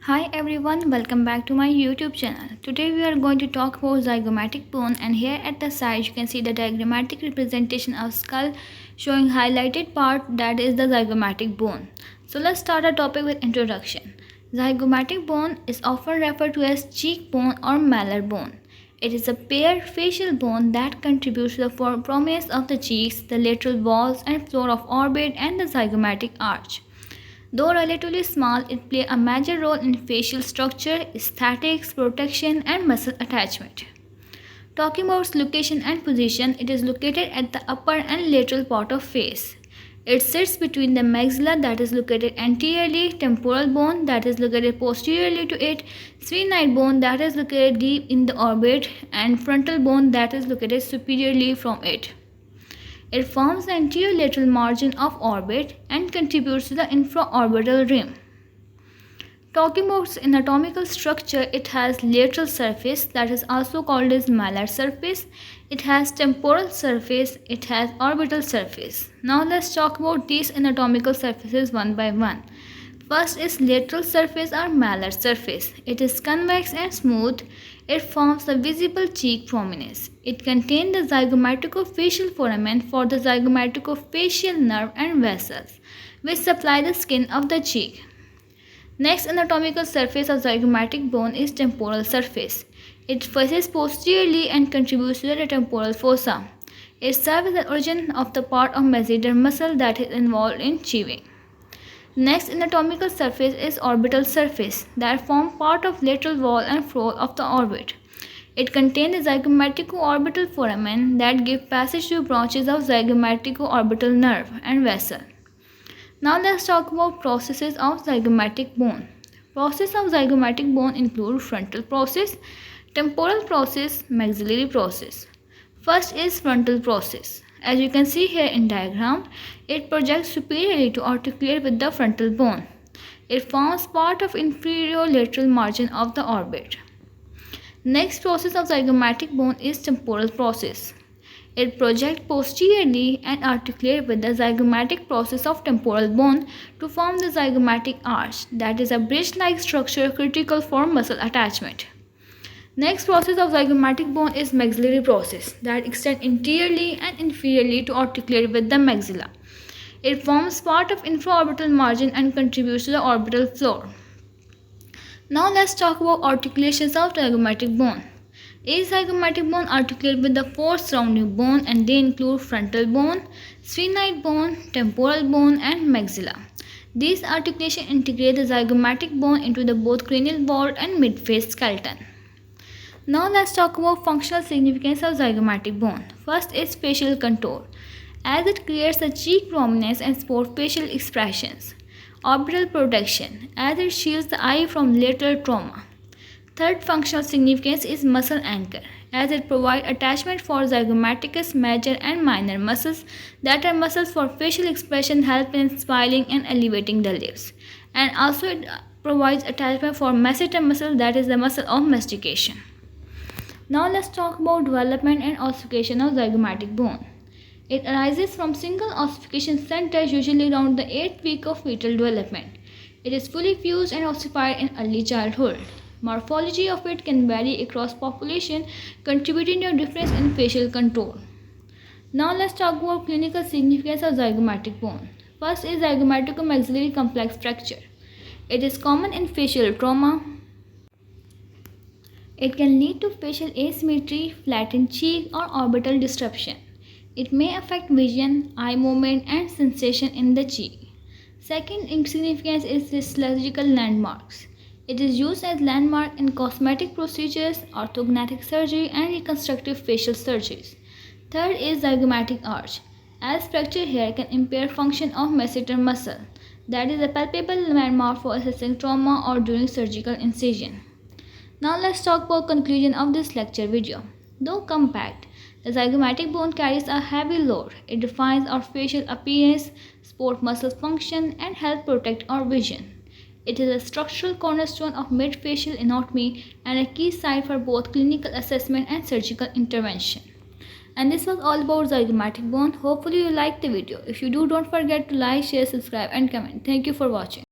Hi everyone, welcome back to my YouTube channel. Today we are going to talk about zygomatic bone, and here at the side you can see the diagrammatic representation of skull showing highlighted part, that is the zygomatic bone. So let's start our topic with introduction. Zygomatic bone is often referred to as cheekbone or malar bone. It is a paired facial bone that contributes to the prominence of the cheeks, the lateral walls and floor of orbit, and the zygomatic arch. Though relatively small, it plays a major role in facial structure, aesthetics, protection, and muscle attachment. Talking about its location and position, it is located at the upper and lateral part of face. It sits between the maxilla, that is located anteriorly, temporal bone that is located posteriorly to it, sphenoid bone that is located deep in the orbit, and frontal bone that is located superiorly from it. It forms the anterior lateral margin of orbit and contributes to the infraorbital rim. Talking about its anatomical structure, it has lateral surface that is also called as malar surface. It has temporal surface, it has orbital surface. Now let's talk about these anatomical surfaces one by one. First is lateral surface or malar surface. It is convex and smooth. It forms the visible cheek prominence. It contains the zygomaticofacial foramen for the zygomaticofacial nerve and vessels, which supply the skin of the cheek. Next anatomical surface of zygomatic bone is temporal surface. It faces posteriorly and contributes to the temporal fossa. It serves as the origin of the part of masseter muscle that is involved in chewing. Next anatomical surface is orbital surface that form part of lateral wall and floor of the orbit. It contains the zygomatico-orbital foramen that give passage to branches of zygomatico-orbital nerve and vessel. Now let's talk about processes of zygomatic bone. Process of zygomatic bone include frontal process, temporal process, maxillary process. First is frontal process. As you can see here in diagram, it projects superiorly to articulate with the frontal bone. It forms part of inferior lateral margin of the orbit. Next process of zygomatic bone is temporal process. It projects posteriorly and articulates with the zygomatic process of temporal bone to form the zygomatic arch, that is a bridge-like structure critical for muscle attachment. Next process of zygomatic bone is maxillary process that extends anteriorly and inferiorly to articulate with the maxilla. It forms part of infraorbital margin and contributes to the orbital floor. Now let's talk about articulations of zygomatic bone. Each zygomatic bone articulates with the four surrounding bone, and they include frontal bone, sphenoid bone, temporal bone, and maxilla. These articulations integrate the zygomatic bone into the both cranial vault and midface skeleton. Now let's talk about functional significance of zygomatic bone. First is facial contour, as it creates a cheek prominence and supports facial expressions. Orbital protection, as it shields the eye from lateral trauma. Third functional significance is muscle anchor, as it provides attachment for zygomaticus major and minor muscles that are muscles for facial expression, help in smiling and elevating the lips. And also it provides attachment for masseter muscle, that is the muscle of mastication. Now let's talk about development and ossification of zygomatic bone. It arises from single ossification center, usually around the 8th week of fetal development. It is fully fused and ossified in early childhood. Morphology of it can vary across population, contributing to a difference in facial contour. Now let's talk about clinical significance of zygomatic bone. First is zygomaticomaxillary complex fracture. It is common in facial trauma. It can lead to facial asymmetry, flattened cheek, or orbital disruption. It may affect vision, eye movement, and sensation in the cheek. Second in significance is histological landmarks. It is used as landmark in cosmetic procedures, orthodontic surgery, and reconstructive facial surgeries. Third is zygomatic arch, as fracture here can impair function of masseter muscle. That is a palpable landmark for assessing trauma or during surgical incision. Now let's talk about conclusion of this lecture video. Though compact, the zygomatic bone carries a heavy load. It defines our facial appearance, supports muscle function, and helps protect our vision. It is a structural cornerstone of midfacial anatomy and a key site for both clinical assessment and surgical intervention. And this was all about zygomatic bone. Hopefully you liked the video. If you do, don't forget to like, share, subscribe, and comment. Thank you for watching.